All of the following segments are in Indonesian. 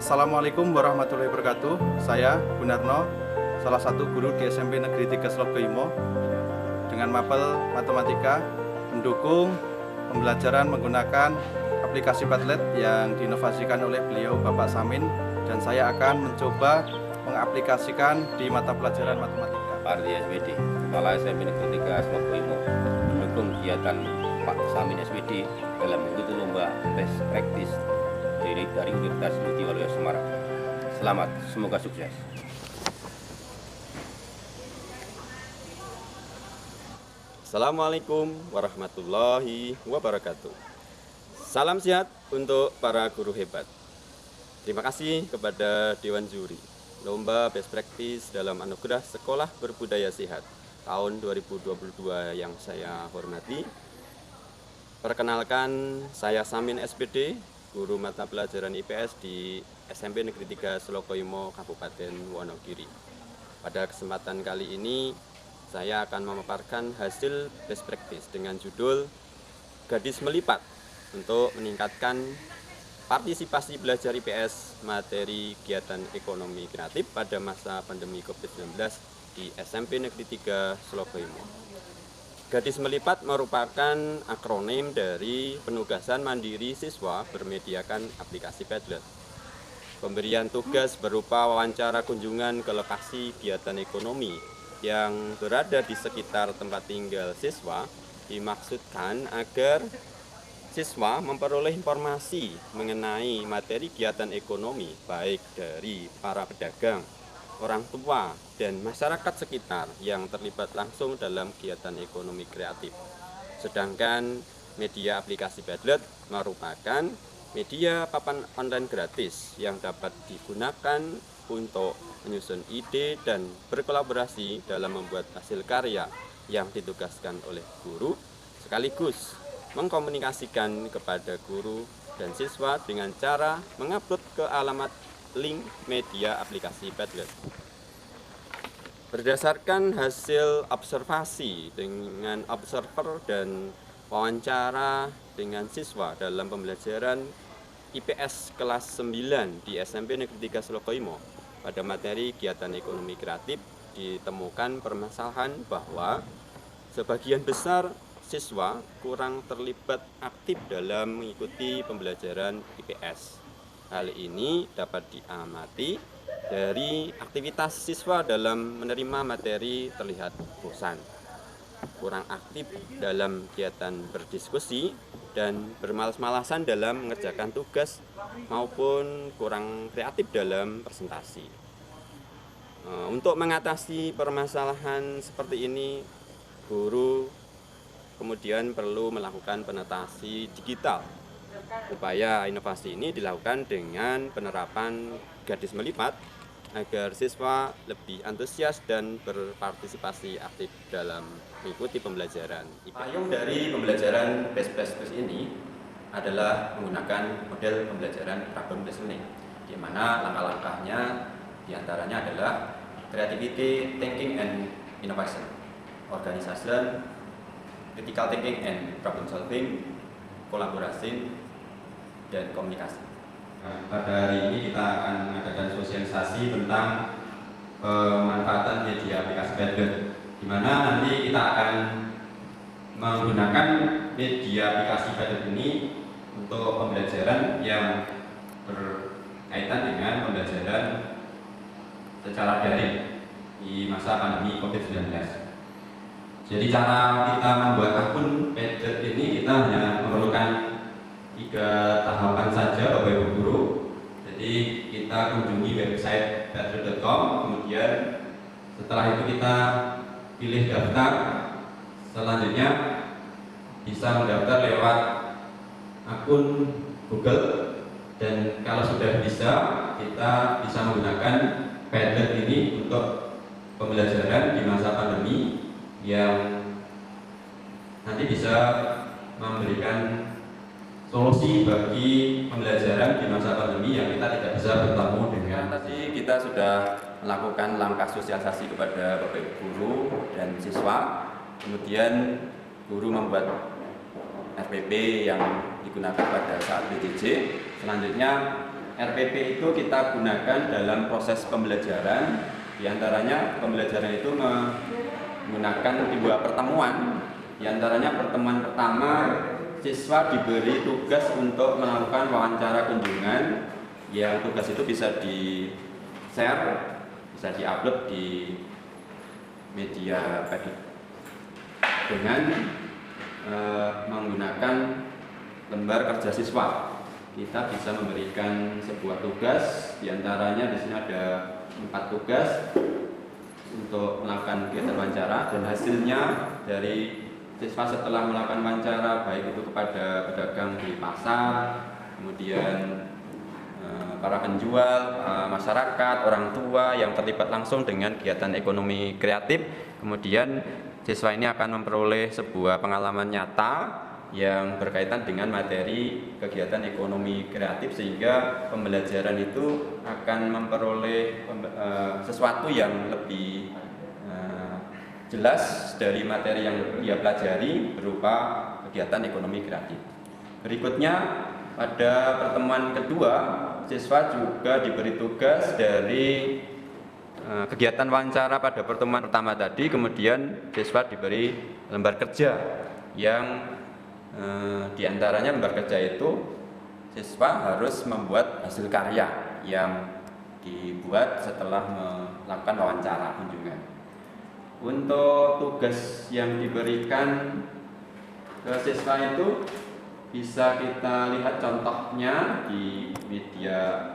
Assalamualaikum warahmatullahi wabarakatuh. Saya Gunarno, salah satu guru di SMP Negeri 3 Slogoimo dengan mapel matematika, mendukung pembelajaran menggunakan aplikasi Padlet yang diinovasikan oleh beliau Bapak Samin, dan saya akan mencoba mengaplikasikan di mata pelajaran matematika. Pak Ardi SPD, Kepala SMP Negeri 3 Slogoimo, mendukung kegiatan Pak Samin SPD dalam mengikuti lomba best practice dari Universitas Mutia Semarang. Selamat, semoga sukses. Assalamualaikum warahmatullahi wabarakatuh. Salam sehat untuk para guru hebat. Terima kasih kepada Dewan Juri Lomba Best Practice dalam Anugerah Sekolah Berbudaya Sehat tahun 2022 yang saya hormati. Perkenalkan, saya Samin SPD, guru mata pelajaran IPS di SMP Negeri 3 Slogoimo, Kabupaten Wonogiri. Pada kesempatan kali ini, saya akan memaparkan hasil best practice dengan judul Gadis Melipat untuk meningkatkan partisipasi belajar IPS materi kegiatan ekonomi kreatif pada masa pandemi COVID-19 di SMP Negeri 3 Slogoimo. Gadis Melipat merupakan akronim dari penugasan mandiri siswa bermediakan aplikasi Padlet. Pemberian tugas berupa wawancara kunjungan ke lokasi kegiatan ekonomi yang berada di sekitar tempat tinggal siswa dimaksudkan agar siswa memperoleh informasi mengenai materi kegiatan ekonomi baik dari para pedagang, orang tua, dan masyarakat sekitar yang terlibat langsung dalam kegiatan ekonomi kreatif. Sedangkan media aplikasi Padlet merupakan media papan online gratis yang dapat digunakan untuk menyusun ide dan berkolaborasi dalam membuat hasil karya yang ditugaskan oleh guru, sekaligus mengkomunikasikan kepada guru dan siswa dengan cara mengupload ke alamat link media aplikasi Padlet. Berdasarkan hasil observasi dengan observer dan wawancara dengan siswa dalam pembelajaran IPS kelas 9 di SMP Negeri 3 Slogoimo pada materi kegiatan ekonomi kreatif, ditemukan permasalahan bahwa sebagian besar siswa kurang terlibat aktif dalam mengikuti pembelajaran IPS. Hal ini dapat diamati dari aktivitas siswa dalam menerima materi terlihat bosan, kurang aktif dalam kegiatan berdiskusi, dan bermalas-malasan dalam mengerjakan tugas maupun kurang kreatif dalam presentasi. Untuk mengatasi permasalahan seperti ini, guru kemudian perlu melakukan penetasi digital. Upaya inovasi ini dilakukan dengan penerapan gadis melipat agar siswa lebih antusias dan berpartisipasi aktif dalam mengikuti pembelajaran. Payung dari pembelajaran best practice ini adalah menggunakan model pembelajaran problem listening, di mana langkah-langkahnya diantaranya adalah creativity, thinking, and innovation, organization, critical thinking and problem solving, kolaborasi, dan komunikasi. Pada hari ini kita akan mengadakan sosialisasi tentang pemanfaatan media aplikasi Padlet, di mana nanti kita akan menggunakan media aplikasi Padlet ini untuk pembelajaran yang berkaitan dengan pembelajaran secara daring di masa pandemi COVID-19. Jadi cara kita membuat akun Padlet ini, kita hanya memerlukan 3 tahapan saja Bapak Ibu Guru. Jadi kita kunjungi website padlet.com, kemudian setelah itu kita pilih daftar. Selanjutnya bisa mendaftar lewat akun Google, dan kalau sudah bisa, kita bisa menggunakan Padlet ini untuk pembelajaran di masa pandemi yang nanti bisa memberikan solusi bagi pembelajaran di masa pandemi yang kita tidak bisa bertemu dengan. Tadi kita sudah melakukan langkah sosialisasi kepada Bapak Ibu guru dan siswa, kemudian guru membuat RPP yang digunakan pada saat PJJ. Selanjutnya RPP itu kita gunakan dalam proses pembelajaran. Di antaranya pembelajaran itu menggunakan 2 pertemuan. Di antaranya pertemuan pertama, siswa diberi tugas untuk melakukan wawancara kunjungan, yang tugas itu bisa di-share, bisa di-upload di media dengan menggunakan lembar kerja siswa. Kita bisa memberikan sebuah tugas, diantaranya di sini ada 4 tugas untuk melakukan kegiatan wawancara, dan hasilnya dari siswa setelah melakukan wawancara, baik itu kepada pedagang di pasar, kemudian para penjual, masyarakat, orang tua yang terlibat langsung dengan kegiatan ekonomi kreatif, kemudian siswa ini akan memperoleh sebuah pengalaman nyata yang berkaitan dengan materi kegiatan ekonomi kreatif, sehingga pembelajaran itu akan memperoleh sesuatu yang lebih jelas dari materi yang dia pelajari berupa kegiatan ekonomi kreatif. Berikutnya, pada pertemuan kedua, siswa juga diberi tugas dari kegiatan wawancara pada pertemuan pertama tadi, kemudian siswa diberi lembar kerja yang diantaranya lembar kerja itu siswa harus membuat hasil karya yang dibuat setelah melakukan wawancara kunjungan. Untuk tugas yang diberikan ke siswa itu bisa kita lihat contohnya di media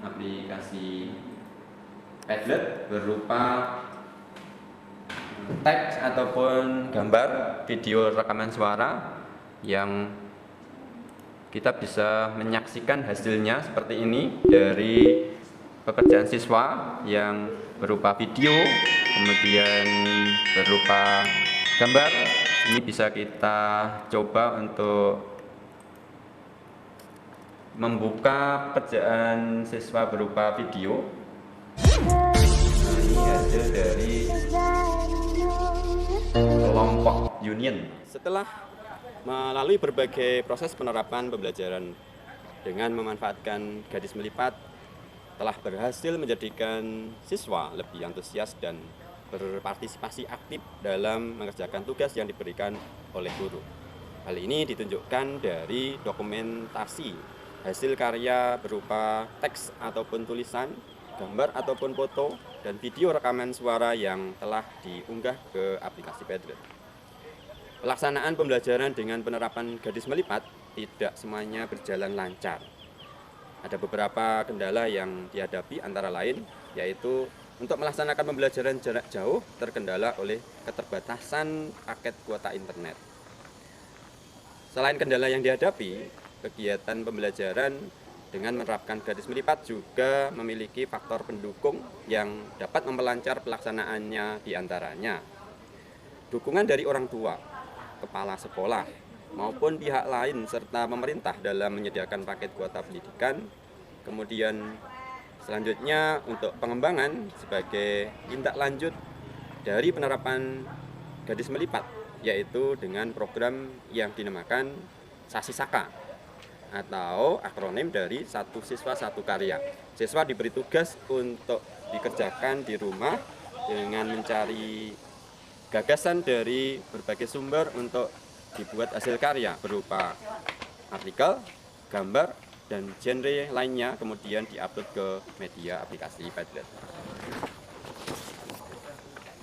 aplikasi Padlet berupa teks ataupun gambar, video rekaman suara yang kita bisa menyaksikan hasilnya seperti ini dari pekerjaan siswa yang berupa video, kemudian berupa gambar. Ini bisa kita coba untuk membuka pekerjaan siswa berupa video. Ini hasil dari kelompok union. Setelah melalui berbagai proses penerapan pembelajaran dengan memanfaatkan gadis melipat, telah berhasil menjadikan siswa lebih antusias dan berpartisipasi aktif dalam mengerjakan tugas yang diberikan oleh guru. Hal ini ditunjukkan dari dokumentasi hasil karya berupa teks ataupun tulisan, gambar ataupun foto, dan video rekaman suara yang telah diunggah ke aplikasi Padlet. Pelaksanaan pembelajaran dengan penerapan gadis melipat tidak semuanya berjalan lancar. Ada beberapa kendala yang dihadapi, antara lain yaitu untuk melaksanakan pembelajaran jarak jauh terkendala oleh keterbatasan paket kuota internet. Selain kendala yang dihadapi, kegiatan pembelajaran dengan menerapkan gadis melipat juga memiliki faktor pendukung yang dapat memperlancar pelaksanaannya, diantaranya dukungan dari orang tua, kepala sekolah, maupun pihak lain serta pemerintah dalam menyediakan paket kuota pendidikan. Kemudian selanjutnya untuk pengembangan sebagai tindak lanjut dari penerapan gadis melipat, yaitu dengan program yang dinamakan Sasisaka atau akronim dari satu siswa satu karya. Siswa diberi tugas untuk dikerjakan di rumah dengan mencari gagasan dari berbagai sumber untuk dibuat hasil karya berupa artikel, gambar, dan genre lainnya, kemudian diupload ke media aplikasi Padlet.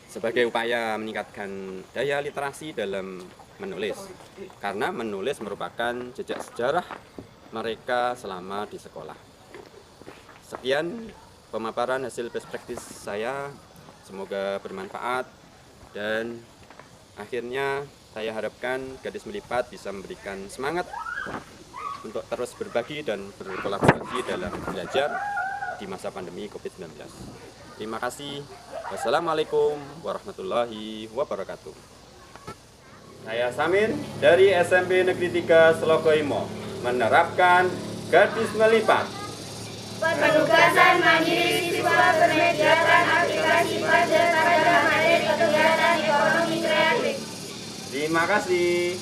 Sebagai upaya meningkatkan daya literasi dalam menulis, karena menulis merupakan jejak sejarah mereka selama di sekolah. Sekian pemaparan hasil best practice saya, semoga bermanfaat, dan akhirnya saya harapkan gadis melipat bisa memberikan semangat untuk terus berbagi dan berkolaborasi dalam belajar di masa pandemi COVID-19. Terima kasih. Wassalamualaikum warahmatullahi wabarakatuh. Saya Samin dari SMP Negeri 3 Slogoimo menerapkan gadis melipat. Penugasan mandiri siswa bermediakan aplikasi Padlet pada materi kegiatan ekonomi kreatif. Terima kasih.